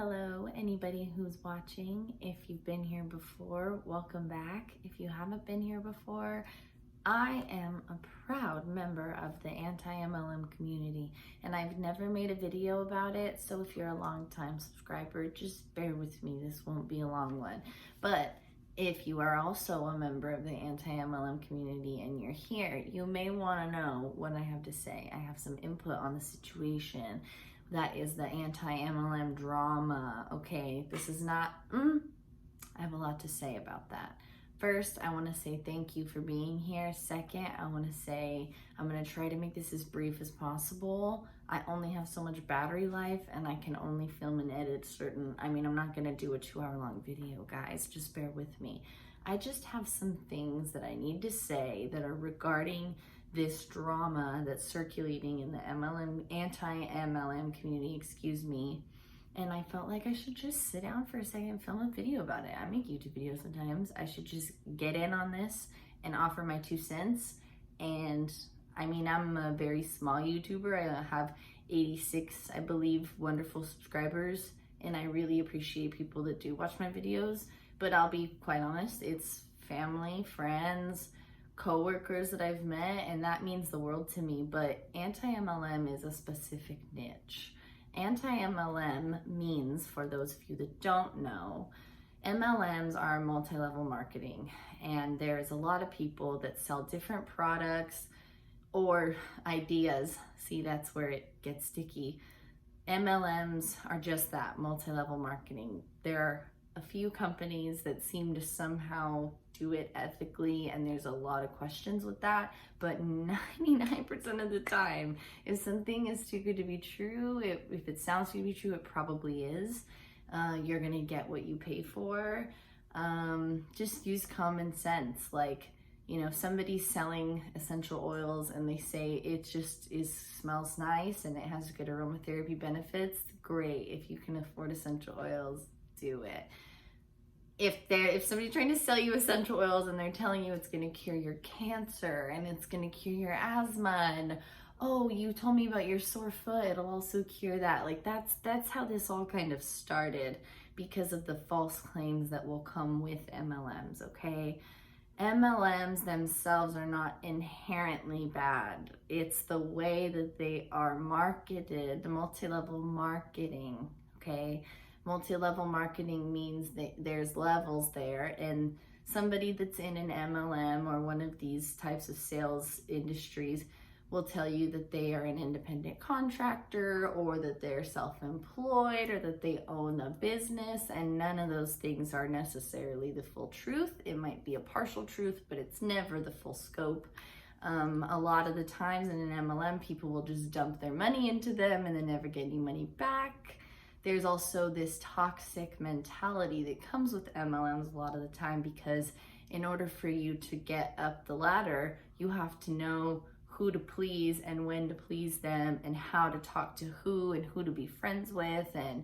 Hello, anybody who's watching. If you've been here before, welcome back. If you haven't been here before, I am a proud member of the anti-MLM community, and I've never made a video about it, so if you're a long-time subscriber, just bear with me. This won't be a long one. But if you are also a member of the anti-MLM community and you're here, you may want to know what I have to say. I have some input on the situation. That is the anti-MLM drama. Okay, this is not, I have a lot to say about that. First, I want to say thank you for being here. Second, I want to say I'm going to try to make this as brief as possible. I only have so much battery life and I can only film and edit I'm not going to do a 2-hour long video, guys. Just bear with me. I just have some things that I need to say that are regarding this drama that's circulating in the anti-MLM community, and I felt like I should just sit down for a second and film a video about it. I make YouTube videos sometimes. I should just get in on this and offer my 2 cents. And I'm a very small YouTuber. I have 86, I believe, wonderful subscribers, and I really appreciate people that do watch my videos. But I'll be quite honest, it's family, friends, co-workers that I've met, and that means the world to me. But anti-MLM is a specific niche. Anti-MLM means, for those of you that don't know, MLMs are multi-level marketing, and there's a lot of people that sell different products or ideas. See, that's where it gets sticky. MLMs are just that, multi-level marketing. There are a few companies that seem to somehow do it ethically, and there's a lot of questions with that, but 99% of the time, if something is too good to be true, if it sounds too good to be true, it probably is. You're gonna get what you pay for. Just use common sense. If somebody's selling essential oils and they say it just smells nice and it has good aromatherapy benefits, great. If you can afford essential oils, do it. If somebody's trying to sell you essential oils and they're telling you it's going to cure your cancer and it's going to cure your asthma, and oh, you told me about your sore foot, it'll also cure that. That's how this all kind of started, because of the false claims that will come with MLMs, okay? MLMs themselves are not inherently bad. It's the way that they are marketed, the multi-level marketing, okay? Multi-level marketing means that there's levels there, and somebody that's in an MLM or one of these types of sales industries will tell you that they are an independent contractor, or that they're self-employed, or that they own a business, and none of those things are necessarily the full truth. It might be a partial truth, but it's never the full scope. A lot of the times in an MLM, people will just dump their money into them and then never get any money back. There's also this toxic mentality that comes with MLMs a lot of the time, because in order for you to get up the ladder, you have to know who to please and when to please them, and how to talk to who and who to be friends with. And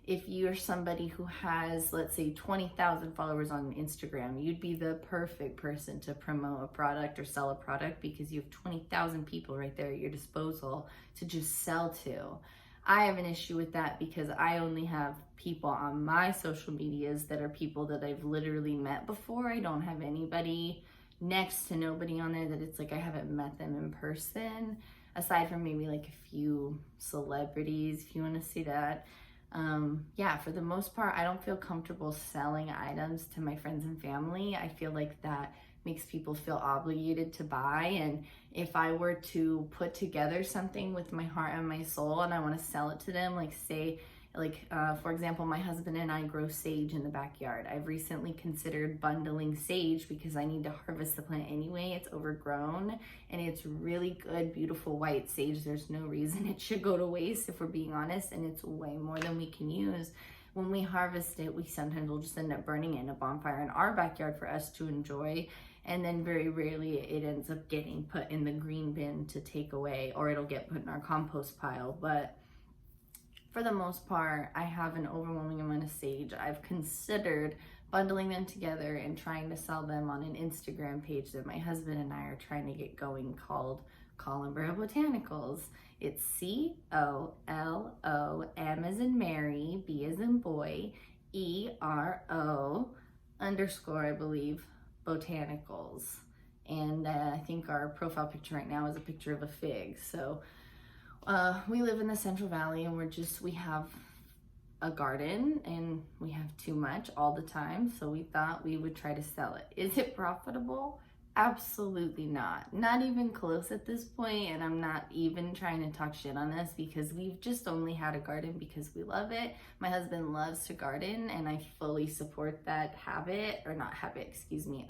if you're somebody who has, let's say, 20,000 followers on Instagram, you'd be the perfect person to promote a product or sell a product, because you have 20,000 people right there at your disposal to just sell to. I have an issue with that because I only have people on my social medias that are people that I've literally met before. I don't have anybody, next to nobody on there that it's like I haven't met them in person, aside from maybe like a few celebrities, if you want to see that. For the most part, I don't feel comfortable selling items to my friends and family. I feel like that makes people feel obligated to buy. And if I were to put together something with my heart and my soul and I want to sell it to them, for example, my husband and I grow sage in the backyard. I've recently considered bundling sage because I need to harvest the plant anyway. It's overgrown and it's really good, beautiful white sage. There's no reason it should go to waste, if we're being honest, and it's way more than we can use. When we harvest it, we sometimes will just end up burning it in a bonfire in our backyard for us to enjoy. And then very rarely it ends up getting put in the green bin to take away, or it'll get put in our compost pile. But for the most part, I have an overwhelming amount of sage. I've considered bundling them together and trying to sell them on an Instagram page that my husband and I are trying to get going, called Collambra Botanicals. It's COLO, M as in Mary, B as in boy, ERO _ I believe, Botanicals. And I think our profile picture right now is a picture of a fig. So we live in the Central Valley, and we have a garden, and we have too much all the time. So we thought we would try to sell it. Is it profitable? Absolutely not. Not even close at this point, and I'm not even trying to talk shit on this because we've just only had a garden because we love it. My husband loves to garden, and I fully support that habit, or not habit, excuse me.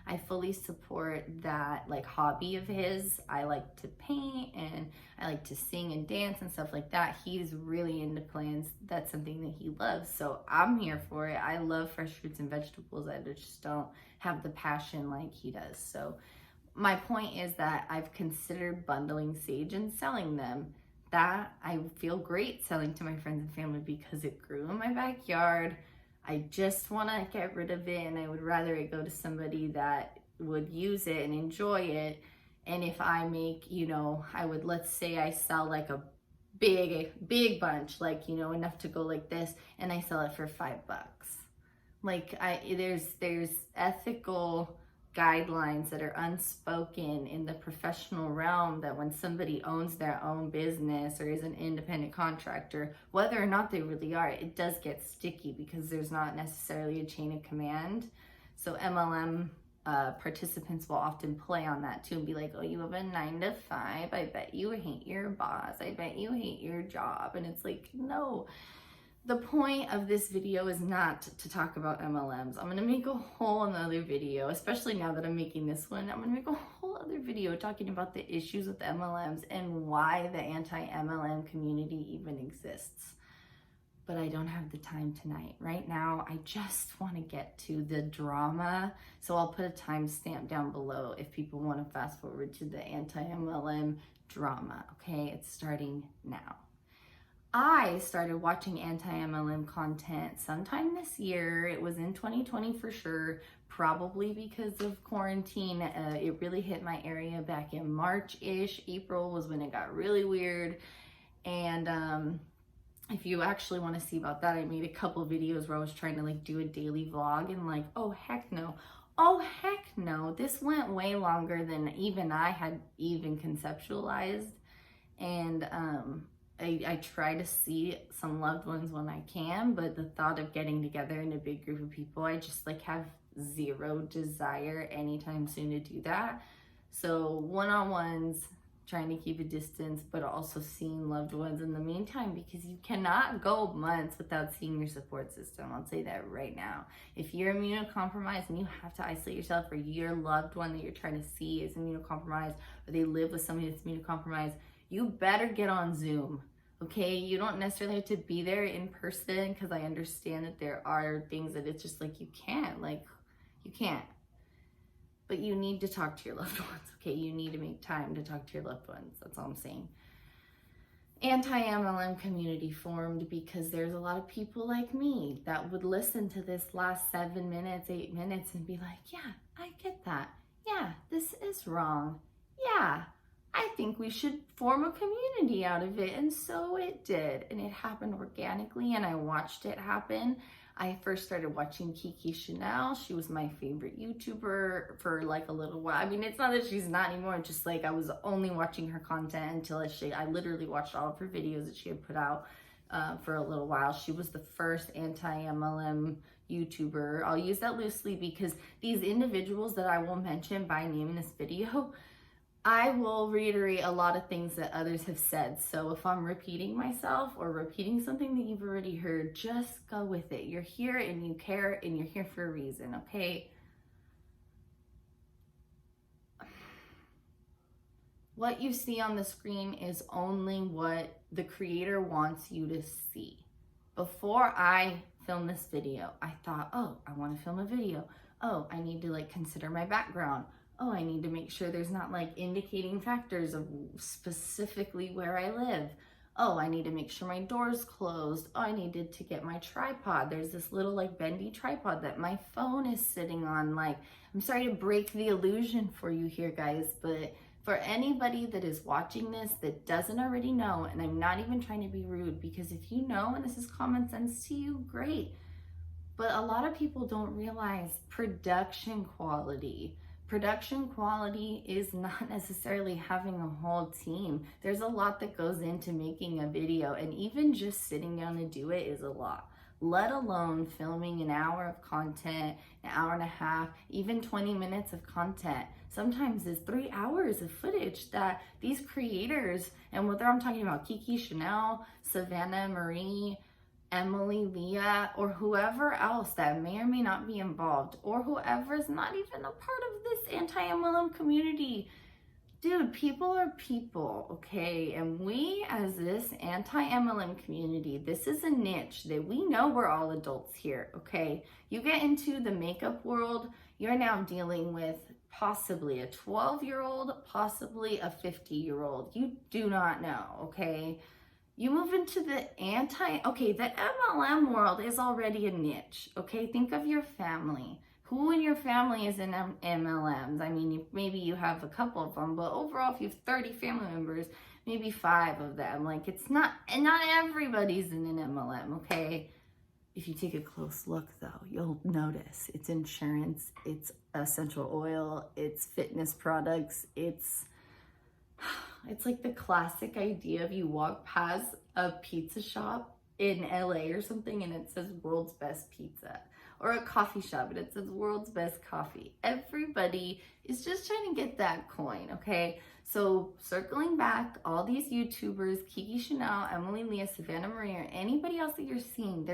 I fully support that like hobby of his. I like to paint and I like to sing and dance and stuff like that. He's really into plants. That's something that he loves. So I'm here for it. I love fresh fruits and vegetables. I just don't have the passion like he does. So my point is that I've considered bundling sage and selling them. That I feel great selling to my friends and family because it grew in my backyard. I just want to get rid of it, and I would rather it go to somebody that would use it and enjoy it. And if I make, let's say I sell like a big bunch, like, enough to go like this, and I sell it for $5. Like there's ethical guidelines that are unspoken in the professional realm that when somebody owns their own business or is an independent contractor, whether or not they really are, it does get sticky because there's not necessarily a chain of command. So MLM participants will often play on that too and be like, oh, you have a 9 to 5. I bet you hate your boss. I bet you hate your job. And it's like, no. The point of this video is not to talk about MLMs. I'm gonna make a whole another video, especially now that I'm making this one. I'm gonna make a whole other video talking about the issues with MLMs and why the anti-MLM community even exists. But I don't have the time tonight. Right now, I just wanna get to the drama. So I'll put a timestamp down below if people wanna fast forward to the anti-MLM drama, okay? It's starting now. I started watching anti-MLM content sometime this year. It was in 2020 for sure, probably because of quarantine. It really hit my area back in March-ish. April was when it got really weird. And if you actually want to see about that, I made a couple videos where I was trying to like do a daily vlog, and like, oh heck no. Oh heck no. This went way longer than even I had even conceptualized. And I try to see some loved ones when I can, but the thought of getting together in a big group of people, I just like have zero desire anytime soon to do that. So one-on-ones, trying to keep a distance, but also seeing loved ones in the meantime, because you cannot go months without seeing your support system. I'll say that right now. If you're immunocompromised and you have to isolate yourself, or your loved one that you're trying to see is immunocompromised, or they live with somebody that's immunocompromised, you better get on Zoom, okay? You don't necessarily have to be there in person, because I understand that there are things that it's just like you can't. But you need to talk to your loved ones, okay? You need to make time to talk to your loved ones. That's all I'm saying. Anti-MLM community formed because there's a lot of people like me that would listen to this last 7 minutes, 8 minutes and be like, yeah, I get that. Yeah, this is wrong. Yeah, I think we should form a community out of it. And so it did. And it happened organically, and I watched it happen. I first started watching Kiki Chanel. She was my favorite YouTuber for like a little while. I mean, it's not that she's not anymore. It's just like I was only watching her content until I literally watched all of her videos that she had put out for a little while. She was the first anti-MLM YouTuber. I'll use that loosely because these individuals that I will mention by name in this video, I will reiterate a lot of things that others have said. So if I'm repeating myself or repeating something that you've already heard, just go with it. You're here and you care, and you're here for a reason, okay? What you see on the screen is only what the creator wants you to see. Before I filmed this video, I thought, oh, I want to film a video. Oh, I need to like consider my background. Oh, I need to make sure there's not like indicating factors of specifically where I live. Oh, I need to make sure my door's closed. Oh, I needed to get my tripod. There's this little like bendy tripod that my phone is sitting on. Like, I'm sorry to break the illusion for you here, guys, but For anybody that is watching this that doesn't already know, and I'm not even trying to be rude, because if you know and this is common sense to you, great. But a lot of people don't realize production quality. Production quality is not necessarily having a whole team. There's a lot that goes into making a video, and even just sitting down to do it is a lot, let alone filming an hour of content, an hour and a half, even 20 minutes of content. Sometimes it's 3 hours of footage that these creators, and whether I'm talking about Kiki Chanel, Savannah Marie, Emily, Leah, or whoever else that may or may not be involved, or whoever is not even a part of this anti-MLM community. Dude, people are people, okay? And we, as this anti-MLM community, this is a niche that we know we're all adults here, okay? You get into the makeup world, you're now dealing with possibly a 12-year-old, possibly a 50-year-old. You do not know, okay? You move into the the MLM world is already a niche, okay? Think of your family. Who in your family is in MLMs? I mean, maybe you have a couple of them, but overall, if you have 30 family members, maybe 5 of them. Like, it's not everybody's in an MLM, okay? If you take a close look, though, you'll notice it's insurance, it's essential oil, it's fitness products, it's like the classic idea of you walk past a pizza shop in LA or something and it says world's best pizza, or a coffee shop and it says world's best coffee. Everybody is just trying to get that coin, okay? So circling back, all these YouTubers, Kiki Chanel, Emily, Leah, Savannah Marie, or anybody else that you're seeing,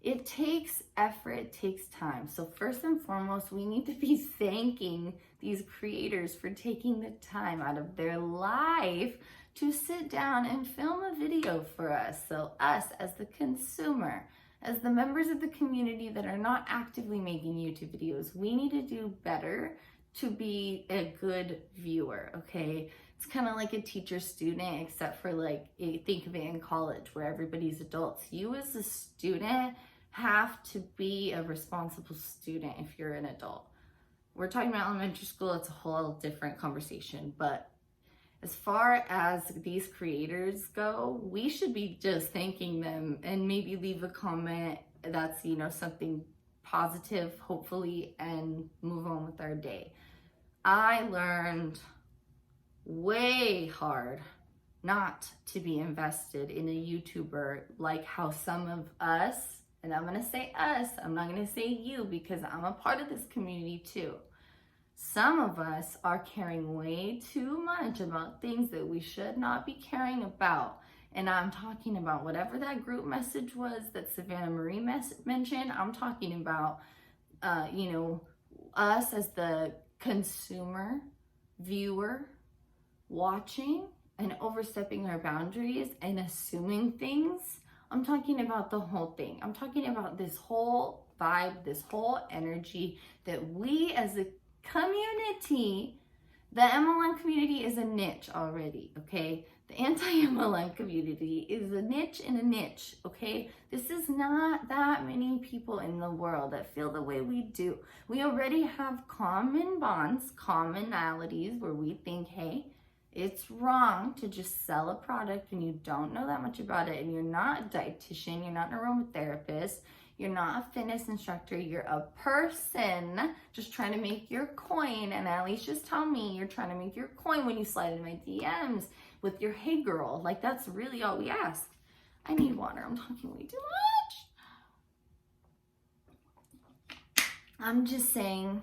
it takes effort, it takes time. So first and foremost, we need to be thanking these creators for taking the time out of their life to sit down and film a video for us. So us as the consumer, as the members of the community that are not actively making YouTube videos, we need to do better to be a good viewer, okay? It's kind of like a teacher-student, except for like, think of it in college where everybody's adults. You as a student have to be a responsible student if you're an adult. We're talking about elementary school, it's a whole different conversation, but as far as these creators go, we should be just thanking them and maybe leave a comment that's, something positive, hopefully, and move on with our day. I learned way hard not to be invested in a YouTuber like how some of us, and I'm gonna say us, I'm not gonna say you because I'm a part of this community too. Some of us are caring way too much about things that we should not be caring about. And I'm talking about whatever that group message was that Savannah Marie mentioned. I'm talking about, us as the consumer, viewer, watching and overstepping our boundaries and assuming things. I'm talking about the whole thing. I'm talking about this whole vibe, this whole energy that we as a community, the MLM community is a niche already, okay? The anti-MLM community is a niche in a niche, okay? This is not that many people in the world that feel the way we do. We already have common bonds, commonalities where we think, hey, it's wrong to just sell a product and you don't know that much about it, and you're not a dietitian, you're not an aromatherapist, you're not a fitness instructor, you're a person just trying to make your coin. And at least just tell me you're trying to make your coin when you slide in my DMs with your hey girl. Like, that's really all we ask. I need water, I'm talking way too much. I'm just saying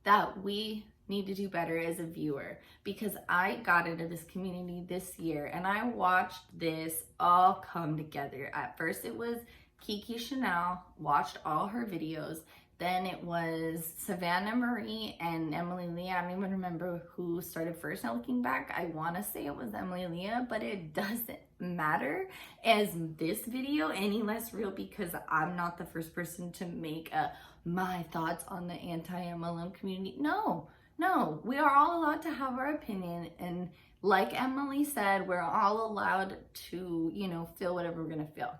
that we need to do better as a viewer, because I got into this community this year and I watched this all come together. At first it was Kiki Chanel, watched all her videos. Then it was Savannah Marie and Emily Leah. I don't even remember who started first. Now looking back, I want to say it was Emily Leah, but it doesn't matter as this video any less real, because I'm not the first person to make my thoughts on the anti-MLM community. No, we are all allowed to have our opinion, and like Emily said, we're all allowed to, feel whatever we're gonna feel.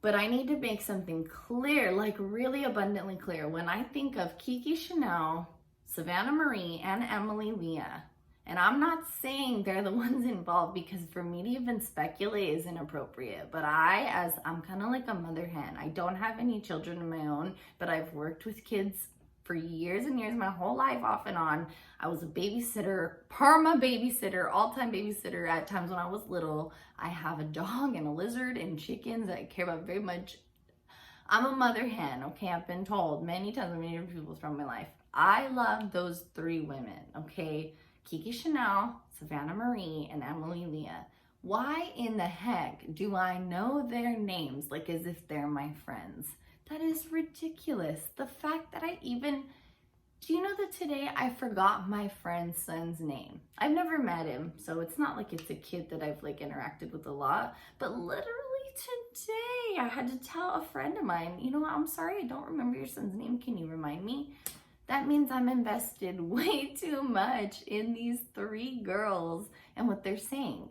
But I need to make something clear, like really abundantly clear. When I think of Kiki Chanel, Savannah Marie and Emily Leah. And I'm not saying they're the ones involved, because for me to even speculate is inappropriate. But I'm kind of like a mother hen. I don't have any children of my own, but I've worked with kids for years and years, my whole life off and on. I was a babysitter, perma babysitter, all-time babysitter at times when I was little. I have a dog and a lizard and chickens that I care about very much. I'm a mother hen, okay? I've been told many times by many different people from my life. I love those three women, okay? Kiki Chanel, Savannah Marie, and Emily Leah. Why in the heck do I know their names like as if they're my friends? That is ridiculous. The fact that do you know that today I forgot my friend's son's name? I've never met him, so it's not like it's a kid that I've like interacted with a lot, but literally today I had to tell a friend of mine, you know what, I'm sorry, I don't remember your son's name. Can you remind me? That means I'm invested way too much in these three girls and what they're saying.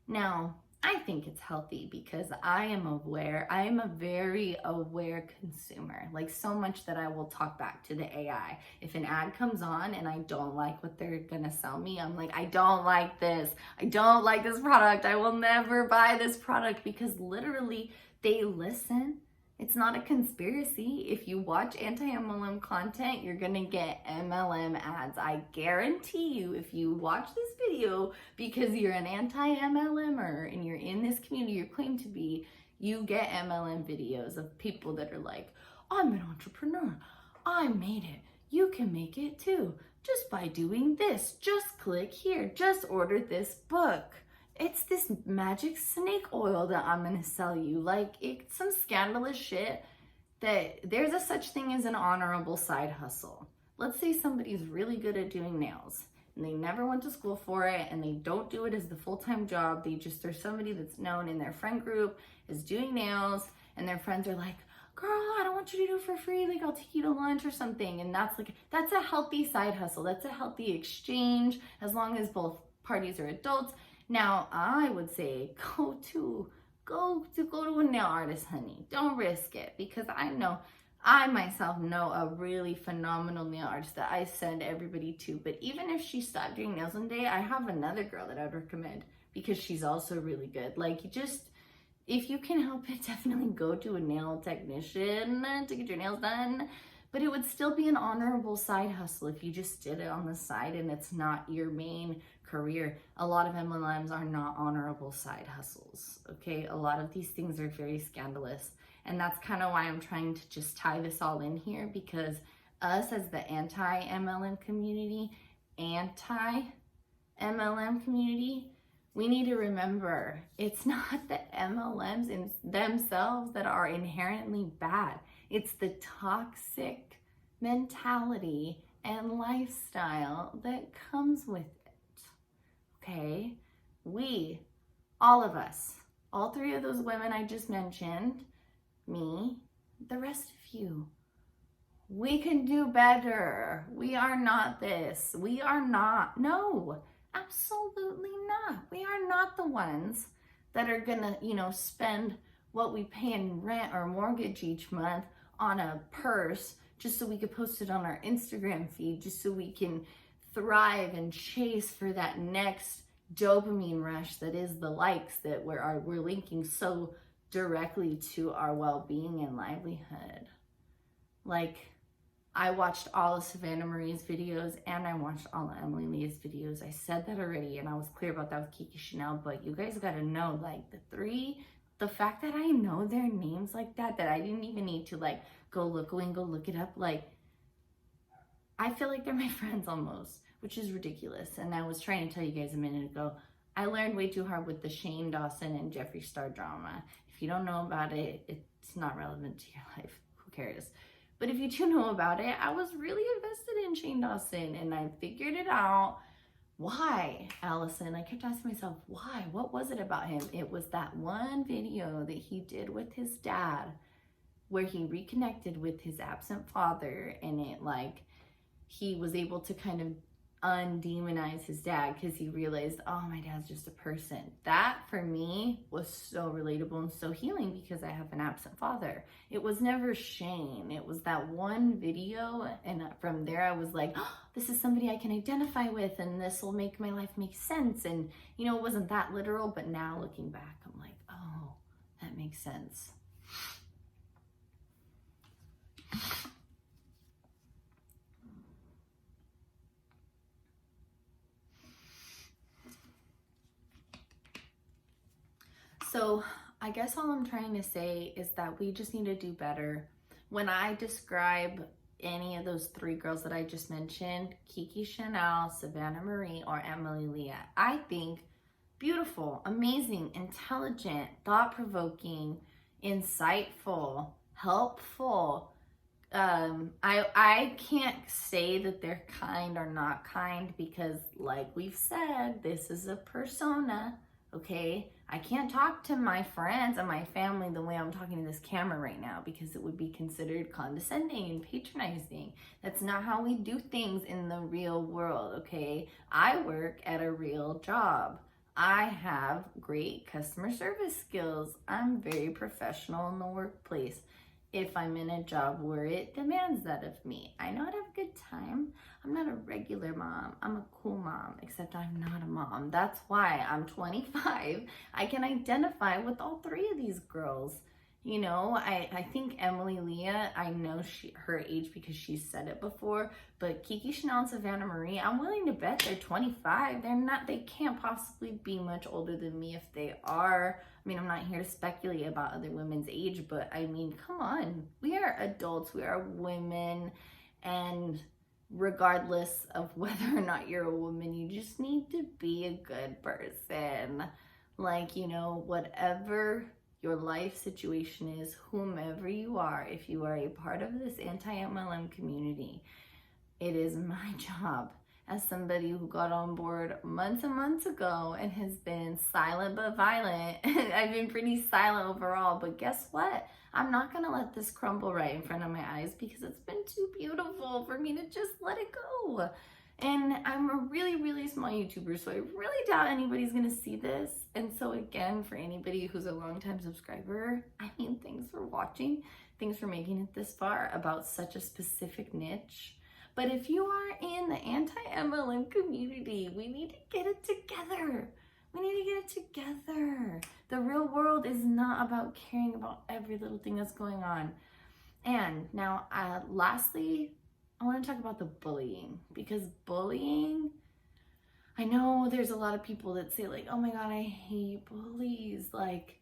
Now, I think it's healthy because I am a very aware consumer, like so much that I will talk back to the AI. If an ad comes on and I don't like what they're gonna sell me, I'm like, I don't like this. I don't like this product. I will never buy this product, because literally they listen. It's not a conspiracy. If you watch anti-MLM content, you're gonna get MLM ads. I guarantee you, if you watch this video because you're an anti-MLMer and you're in this community you claim to be, you get MLM videos of people that are like, I'm an entrepreneur. I made it. You can make it too. Just by doing this. Just click here. Just order this book. It's this magic snake oil that I'm gonna sell you. Like, it's some scandalous shit that there's a such thing as an honorable side hustle. Let's say somebody's really good at doing nails and they never went to school for it and they don't do it as the full-time job. There's somebody that's known in their friend group as doing nails, and their friends are like, girl, I don't want you to do it for free. Like, I'll take you to lunch or something. And that's a healthy side hustle. That's a healthy exchange as long as both parties are adults. Now, I would say go to a nail artist, honey. Don't risk it, because I myself know a really phenomenal nail artist that I send everybody to. But even if she stopped doing nails one day, I have another girl that I'd recommend because she's also really good. Like, if you can help it, definitely go to a nail technician to get your nails done. But it would still be an honorable side hustle if you just did it on the side and it's not your main career. A lot of MLMs are not honorable side hustles, okay? A lot of these things are very scandalous. And that's kind of why I'm trying to just tie this all in here, because us as the anti-MLM community, we need to remember it's not the MLMs in themselves that are inherently bad. It's the toxic mentality and lifestyle that comes with it, okay? All of us, all three of those women I just mentioned, me, the rest of you, we can do better. We are not this. No, absolutely not. We are not the ones that are gonna, spend what we pay in rent or mortgage each month on a purse just so we could post it on our Instagram feed, just so we can thrive and chase for that next dopamine rush that is the likes that we're linking so directly to our well-being and livelihood. Like, I watched all of Savannah Marie's videos and I watched all of Emily Leah's videos. I said that already and I was clear about that with Kiki Chanel, but you guys gotta know, like, the fact that I know their names like that I didn't even need to like go look it up. Like, I feel like they're my friends almost, which is ridiculous. And I was trying to tell you guys a minute ago, I learned way too hard with the Shane Dawson and Jeffree Star drama. If you don't know about it, it's not relevant to your life. Who cares? But if you do know about it, I was really invested in Shane Dawson and I figured it out. Why, Allison? I kept asking myself, why? What was it about him? It was that one video that he did with his dad where he reconnected with his absent father, and he was able to kind of undemonize his dad because he realized, oh, my dad's just a person. That for me was so relatable and so healing because I have an absent father. It was never shame. It was that one video, and from there I was like, oh, this is somebody I can identify with, and this will make my life make sense. And you know, it wasn't that literal, but now looking back, I'm like, oh, that makes sense. So I guess all I'm trying to say is that we just need to do better. When I describe any of those three girls that I just mentioned, Kiki Chanel, Savannah Marie, or Emily Leah, I think beautiful, amazing, intelligent, thought-provoking, insightful, helpful. I can't say that they're kind or not kind because, like we've said, this is a persona, okay? I can't talk to my friends and my family the way I'm talking to this camera right now because it would be considered condescending and patronizing. That's not how we do things in the real world, okay? I work at a real job. I have great customer service skills. I'm very professional in the workplace. If I'm in a job where it demands that of me, I know how to have a good time. I'm not a regular mom. I'm a cool mom, except I'm not a mom. That's why I'm 25. I can identify with all three of these girls. You know, I think Emily Leah, I know her age because she said it before, but Kiki Chanel and Savannah Marie, I'm willing to bet they're 25. They can't possibly be much older than me if they are. I mean, I'm not here to speculate about other women's age, but I mean, come on. We are adults, we are women, and regardless of whether or not you're a woman, you just need to be a good person. Like, you know, whatever your life situation is, whomever you are, if you are a part of this anti-MLM community, it is my job as somebody who got on board months and months ago and has been silent but violent. I've been pretty silent overall, but guess what? I'm not gonna let this crumble right in front of my eyes because it's been too beautiful for me to just let it go. And I'm a really, really small YouTuber, so I really doubt anybody's gonna see this. And so again, for anybody who's a longtime subscriber, I mean, thanks for watching. Thanks for making it this far about such a specific niche. But if you are in the anti-MLM community, we need to get it together. We need to get it together. The real world is not about caring about every little thing that's going on. And now, lastly, I want to talk about the bullying, because bullying, I know there's a lot of people that say like, oh my God, I hate bullies, like,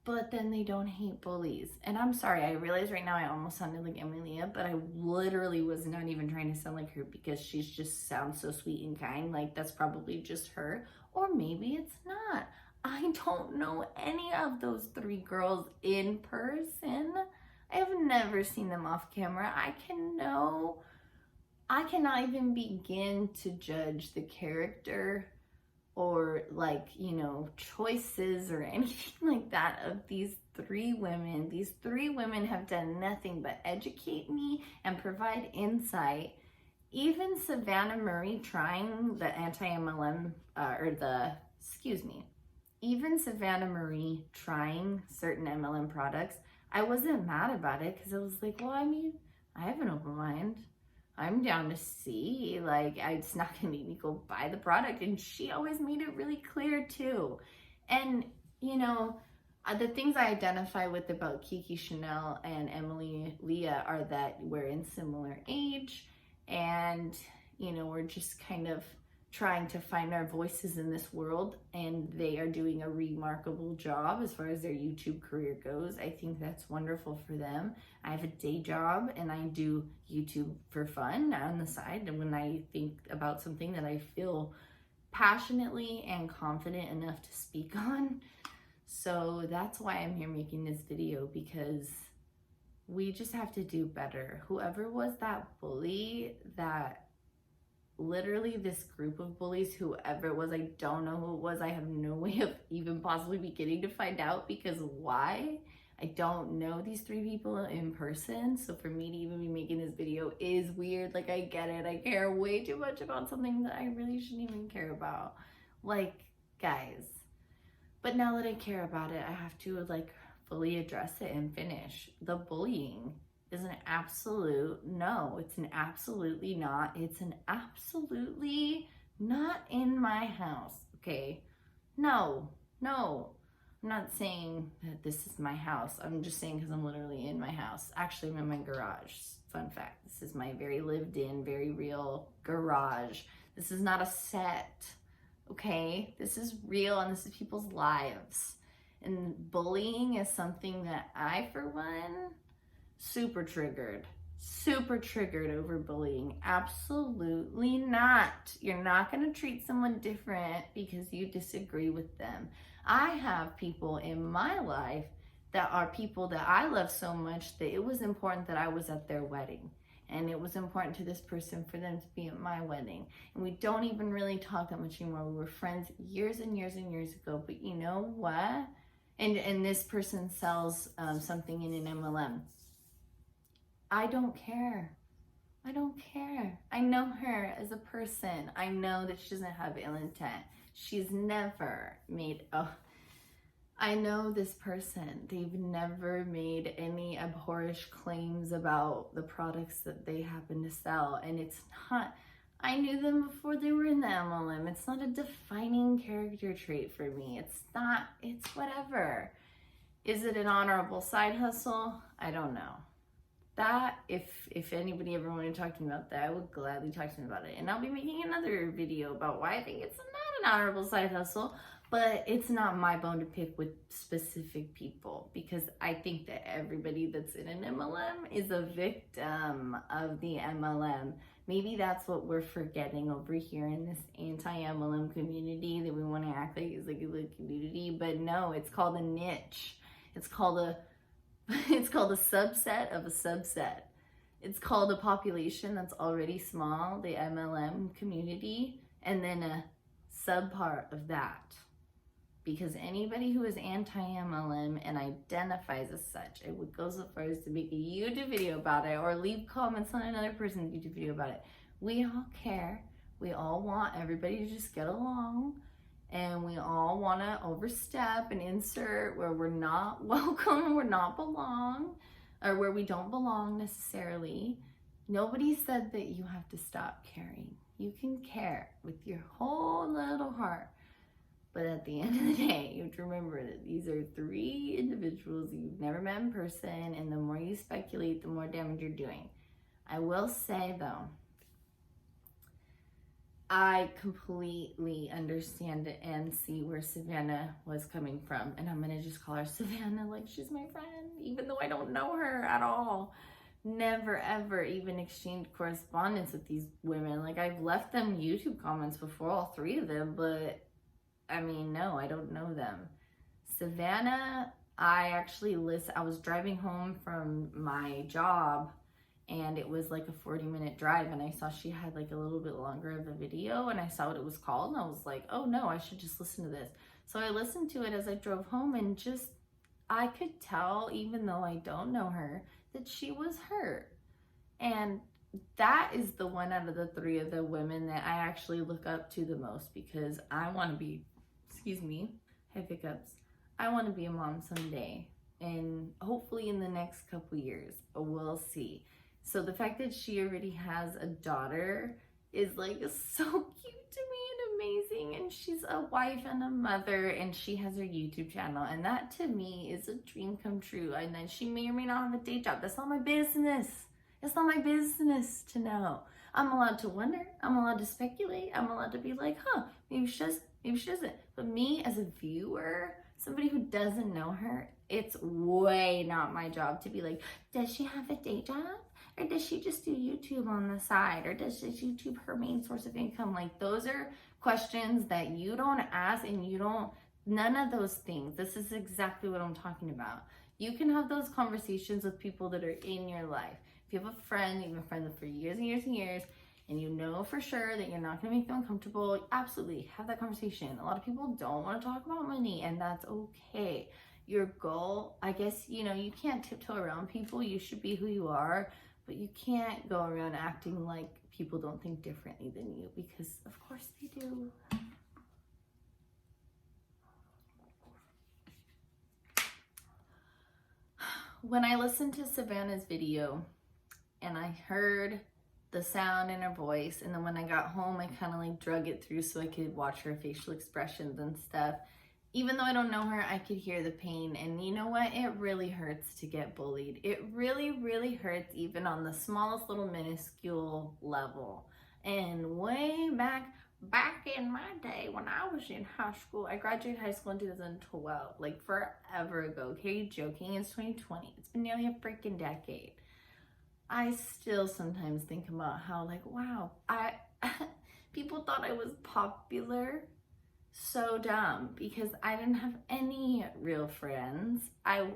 but then they don't hate bullies. And I'm sorry, I realize right now I almost sounded like Emilia, but I literally was not even trying to sound like her because she just sounds so sweet and kind. Like that's probably just her, or maybe it's not. I don't know any of those three girls in person. I have never seen them off camera. I cannot even begin to judge the character or like, you know, choices or anything like that of these three women. These three women have done nothing but educate me and provide insight. Even Savannah Marie trying the anti-MLM, even Savannah Marie trying certain MLM products, I wasn't mad about it because I was like, well, I mean, I have an open mind. I'm down to see, like, it's not gonna make me go buy the product. And she always made it really clear too. And, you know, the things I identify with about Kiki Chanel and Emily Leah are that we're in similar age and, you know, we're just kind of trying to find our voices in this world, and they are doing a remarkable job as far as their YouTube career goes. I think that's wonderful for them. I have a day job and I do YouTube for fun on the side, and when I think about something that I feel passionately and confident enough to speak on. So that's why I'm here making this video, because we just have to do better. Whoever was that bully, that literally this group of bullies, whoever it was, I don't know who it was. I have no way of even possibly beginning to find out, because why? I don't know these 3 people in person, so for me to even be making this video is weird. Like, I get it. I care way too much about something that I really shouldn't even care about. Like, guys. But now that I care about it, I have to, like, fully address it and finish. The bullying is an absolute no. It's an absolutely not. It's an absolutely not in my house, okay? No. I'm not saying that this is my house. I'm just saying because I'm literally in my house. Actually, I'm in my garage. Fun fact, this is my very lived in, very real garage. This is not a set, okay? This is real and this is people's lives. And bullying is something that I, for one, super triggered over bullying. Absolutely not. You're not going to treat someone different because you disagree with them. I have people in my life that are people that I love so much that it was important that I was at their wedding. And it was important to this person for them to be at my wedding. And we don't even really talk that much anymore. We were friends years and years and years ago. But you know what? And this person sells something in an MLM. I don't care. I don't care. I know her as a person. I know that she doesn't have ill intent. She's never made, I know this person. They've never made any abhorrish claims about the products that they happen to sell. And it's not, I knew them before they were in the MLM. It's not a defining character trait for me. It's not, it's whatever. Is it an honorable side hustle? I don't know. That, if anybody ever wanted to talk to me about that, I would gladly talk to me about it. And I'll be making another video about why I think it's not an honorable side hustle, but it's not my bone to pick with specific people, because I think that everybody that's in an MLM is a victim of the MLM. Maybe that's what we're forgetting over here in this anti-MLM community, that we want to act like it's like a little community, but no, it's called a niche. It's called a subset of a subset. It's called a population that's already small, the MLM community, and then a subpart of that. Because anybody who is anti-MLM and identifies as such, I would go so far as to make a YouTube video about it or leave comments on another person's YouTube video about it. We all care. We all want everybody to just get along. And we all want to overstep and insert where we're not welcome, we're not belong, or where we don't belong necessarily. Nobody said that you have to stop caring. You can care with your whole little heart. But at the end of the day, you have to remember that these are 3 individuals you've never met in person, and the more you speculate, the more damage you're doing. I will say, though, I completely understand it and see where Savannah was coming from. And I'm going to just call her Savannah like she's my friend, even though I don't know her at all. Never, ever even exchanged correspondence with these women. Like, I've left them YouTube comments before, all 3 of them, but I mean, no, I don't know them. Savannah, I was driving home from my job, and it was like a 40-minute drive, and I saw she had like a little bit longer of a video, and I saw what it was called, and I was like, oh no, I should just listen to this. So I listened to it as I drove home, and I could tell, even though I don't know her, that she was hurt. And that is the one out of the 3 of the women that I actually look up to the most, because I want to be, have hiccups. I want to be a mom someday, and hopefully in the next couple years, but we'll see. So the fact that she already has a daughter is like so cute to me and amazing. And she's a wife and a mother, and she has her YouTube channel. And that to me is a dream come true. And then she may or may not have a day job. That's not my business. It's not my business to know. I'm allowed to wonder. I'm allowed to speculate. I'm allowed to be like, maybe she does, maybe she doesn't. But me as a viewer, somebody who doesn't know her, it's way not my job to be like, does she have a day job? Or does she just do YouTube on the side? Or does YouTube her main source of income? Like, those are questions that you don't ask, and none of those things. This is exactly what I'm talking about. You can have those conversations with people that are in your life. If you have a friend, you've been friends with for years and years and years, and you know for sure that you're not going to make them uncomfortable, absolutely have that conversation. A lot of people don't want to talk about money, and that's okay. your goal. I guess, you know, you can't tiptoe around people. You should be who you are, but you can't go around acting like people don't think differently than you, because of course they do. When I listened to Savannah's video and I heard the sound in her voice, and then when I got home, I kind of like drug it through so I could watch her facial expressions and stuff. Even though I don't know her, I could hear the pain. And you know what? It really hurts to get bullied. It really, really hurts, even on the smallest little minuscule level. And way back in my day when I was in high school, I graduated high school in 2012, like forever ago. Okay, you joking? It's 2020. It's been nearly a freaking decade. I still sometimes think about how, like, wow, people thought I was popular. So dumb, because I didn't have any real friends. I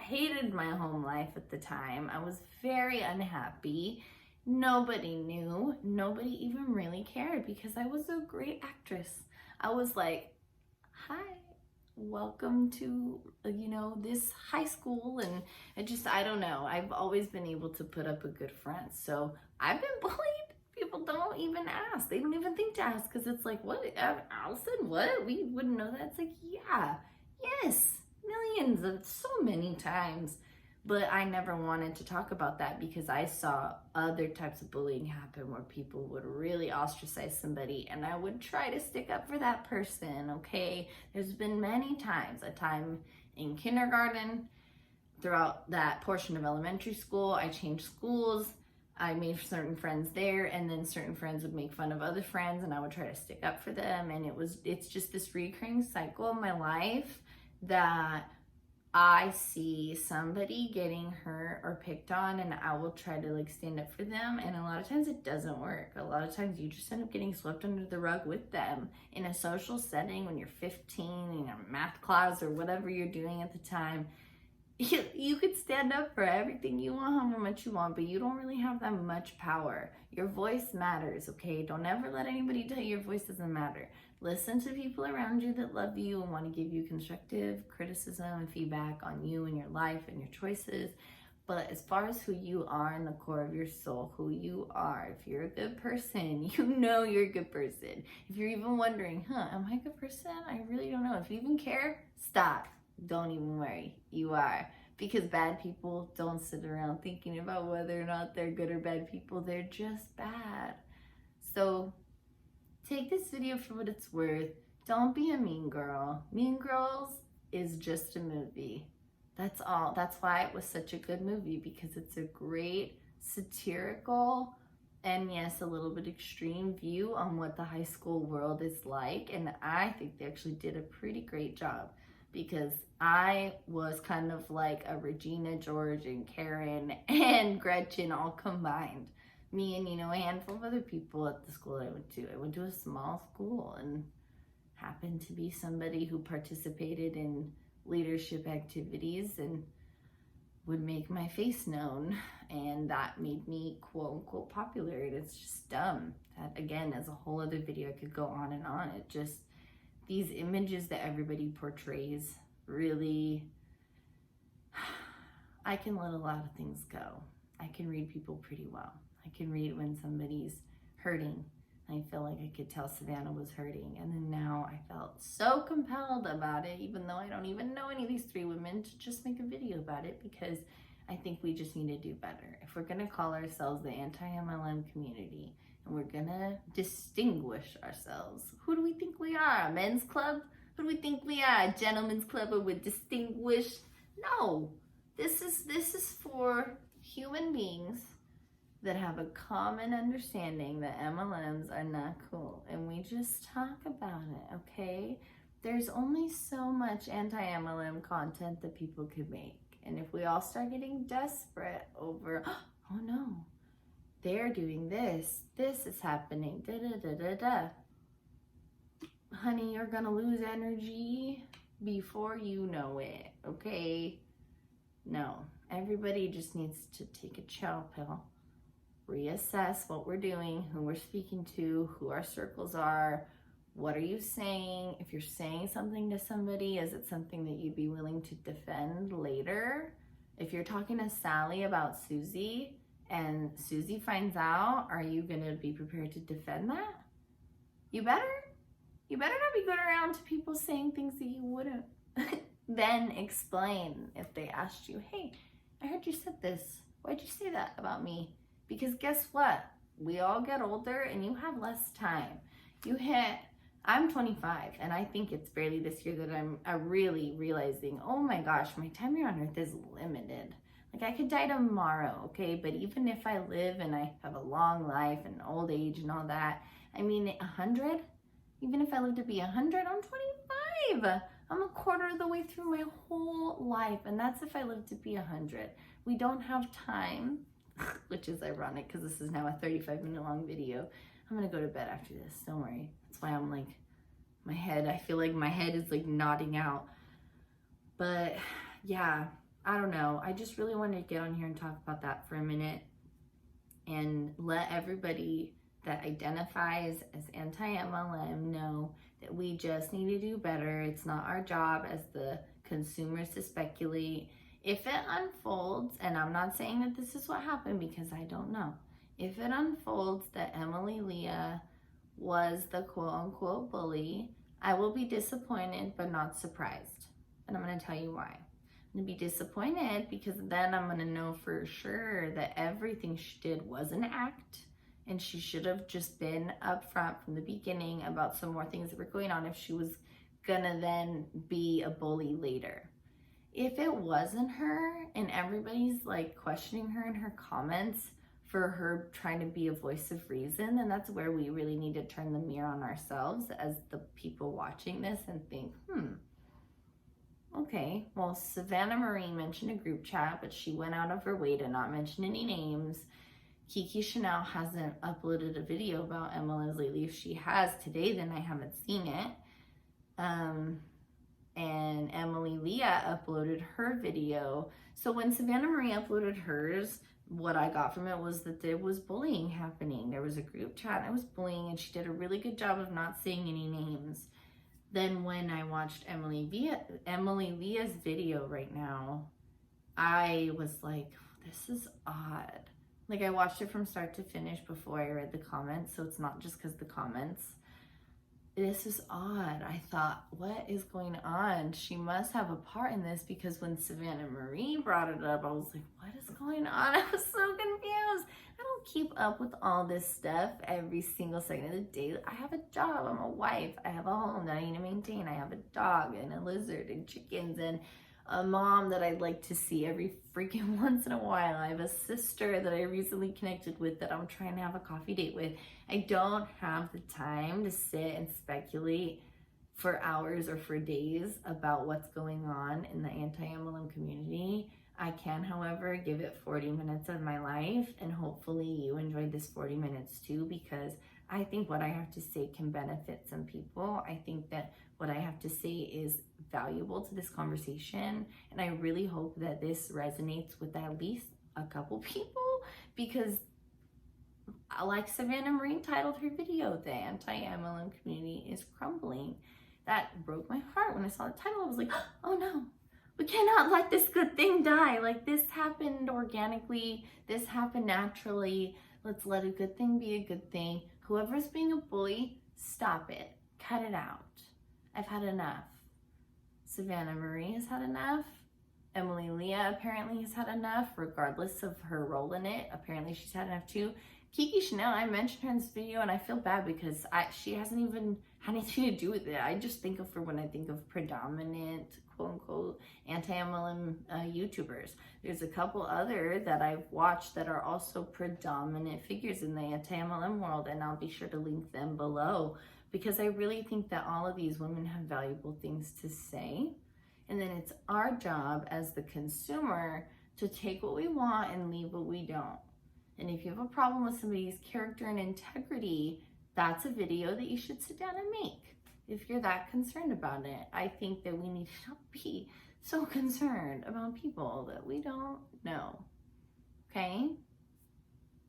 hated my home life at the time. I was very unhappy. Nobody knew. Nobody even really cared, because I was a great actress. I was like, hi, welcome to, you know, this high school. And I don't know. I've always been able to put up a good front. So I've been bullied. People don't even ask. They don't even think to ask, because it's like, what? Allison, what? We wouldn't know that. It's like, yeah, yes, millions of, so many times. But I never wanted to talk about that, because I saw other types of bullying happen where people would really ostracize somebody, and I would try to stick up for that person, okay? There's been many times, a time in kindergarten, throughout that portion of elementary school, I changed schools. I made certain friends there, and then certain friends would make fun of other friends, and I would try to stick up for them. And it's just this recurring cycle of my life that I see somebody getting hurt or picked on, and I will try to like stand up for them. And a lot of times it doesn't work. A lot of times you just end up getting swept under the rug with them in a social setting when you're 15 in a math class or whatever you're doing at the time. You could stand up for everything you want, however much you want, but you don't really have that much power. Your voice matters, okay? Don't ever let anybody tell you your voice doesn't matter. Listen to people around you that love you and want to give you constructive criticism and feedback on you and your life and your choices. But as far as who you are in the core of your soul, who you are, if you're a good person, you know you're a good person. If you're even wondering, am I a good person? I really don't know. If you even care, stop. Don't even worry, you are. Because bad people don't sit around thinking about whether or not they're good or bad people. They're just bad. So take this video for what it's worth. Don't be a mean girl. Mean Girls is just a movie. That's all. That's why it was such a good movie, because it's a great satirical and, yes, a little bit extreme view on what the high school world is like. And I think they actually did a pretty great job, because I was kind of like a Regina George and Karen and Gretchen all combined. Me and, a handful of other people at the school I went to. I went to a small school and happened to be somebody who participated in leadership activities and would make my face known. And that made me quote unquote popular. And it's just dumb. That, again, is a whole other video. I could go on and on. It just, these images that everybody portrays, really, I can let a lot of things go. I can read people pretty well. I can read when somebody's hurting. I feel like I could tell Savannah was hurting. And then now I felt so compelled about it, even though I don't even know any of these three women, to just make a video about it, because I think we just need to do better. If we're going to call ourselves the anti-MLM community, and we're gonna distinguish ourselves, who do we think we are? A men's club? Who do we think we are? A gentleman's club, or we're distinguished? No, this is for human beings that have a common understanding that MLMs are not cool, and we just talk about it, okay? There's only so much anti-MLM content that people could make, and if we all start getting desperate over, oh no, they're doing this is happening, da-da-da-da-da. Honey, you're gonna lose energy before you know it, okay? No, everybody just needs to take a chill pill, reassess what we're doing, who we're speaking to, who our circles are, What are you saying? If you're saying something to somebody, is it something that you'd be willing to defend later? If you're talking to Sally about Susie and Susie finds out, are you gonna be prepared to defend that? You better not be going around to people saying things that you wouldn't then explain if they asked you, hey, I heard you said this. Why'd you say that about me? Because guess what? We all get older and you have less time. I'm 25 and I think it's barely this year that I'm really realizing, oh my gosh, my time here on earth is limited. Like I could die tomorrow, okay? But even if I live and I have a long life and old age and all that, I mean, 100, even if I live to be 100, I'm 25. I'm a quarter of the way through my whole life. And that's if I live to be 100. We don't have time, which is ironic because this is now a 35-minute long video. I'm gonna go to bed after this, don't worry. That's why I'm like, I feel like my head is like nodding out. But yeah, I don't know. I just really wanted to get on here and talk about that for a minute and let everybody that identifies as anti-MLM know that we just need to do better. It's not our job as the consumers to speculate. If it unfolds, and I'm not saying that this is what happened because I don't know. If it unfolds that Emily Leah was the quote-unquote bully, I will be disappointed but not surprised. And I'm going to tell you why. I'm going to be disappointed because then I'm going to know for sure that everything she did was an act and she should have just been upfront from the beginning about some more things that were going on if she was going to then be a bully later. If it wasn't her and everybody's like questioning her in her comments for her trying to be a voice of reason, then that's where we really need to turn the mirror on ourselves as the people watching this and think, okay, well, Savannah Marie mentioned a group chat, but she went out of her way to not mention any names. Kiki Chanel hasn't uploaded a video about MLMs lately. If she has today, then I haven't seen it. And Emily Leah uploaded her video. So when Savannah Marie uploaded hers, what I got from it was that there was bullying happening. There was a group chat and it was bullying, and she did a really good job of not saying any names. Then when I watched Emily Leah's video right now, I was like, this is odd. Like I watched it from start to finish before I read the comments, so it's not just because the comments. This is odd. I thought, what is going on? She must have a part in this, because when Savannah Marie brought it up, I was like, what is going on? I was so confused. I don't keep up with all this stuff every single second of the day. I have a job. I'm a wife. I have a home that I need to maintain. I have a dog and a lizard and chickens and a mom that I'd like to see every freaking once in a while. I have a sister that I recently connected with that I'm trying to have a coffee date with. I don't have the time to sit and speculate for hours or for days about what's going on in the anti-MLM community. I can, however, give it 40 minutes of my life, and hopefully you enjoyed this 40 minutes too, because I think what I have to say can benefit some people. I think that what I have to say is valuable to this conversation, and I really hope that this resonates with at least a couple people, because like Savannah Marie titled her video, the anti-MLM community is crumbling. That broke my heart when I saw the title. I was like, oh no, we cannot let this good thing die. Like, this happened organically, this happened naturally. Let's let a good thing be a good thing. Whoever's being a bully, stop it, cut it out. I've had enough. Savannah Marie has had enough. Emily Leah apparently has had enough, regardless of her role in it. Apparently she's had enough too. Kiki Chanel, I mentioned her in this video, and I feel bad because she hasn't even had anything to do with it. I just think of her when I think of predominant, quote unquote, anti-MLM YouTubers. There's a couple other that I've watched that are also predominant figures in the anti-MLM world, and I'll be sure to link them below, because I really think that all of these women have valuable things to say. And then it's our job as the consumer to take what we want and leave what we don't. And if you have a problem with somebody's character and integrity, that's a video that you should sit down and make. If you're that concerned about it, I think that we need to not be so concerned about people that we don't know. Okay?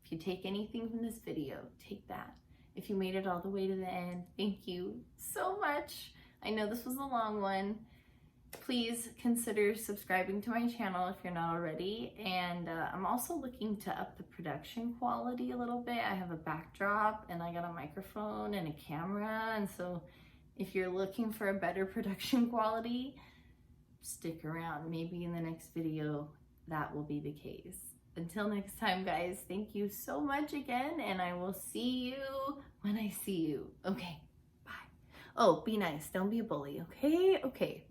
If you take anything from this video, take that. If you made it all the way to the end, thank you so much. I know this was a long one. Please consider subscribing to my channel if you're not already. And I'm also looking to up the production quality a little bit. I have a backdrop and I got a microphone and a camera. And so if you're looking for a better production quality, stick around. Maybe in the next video, that will be the case. Until next time, guys, thank you so much again, and I will see you when I see you. Okay, bye. Oh, be nice. Don't be a bully, okay? Okay.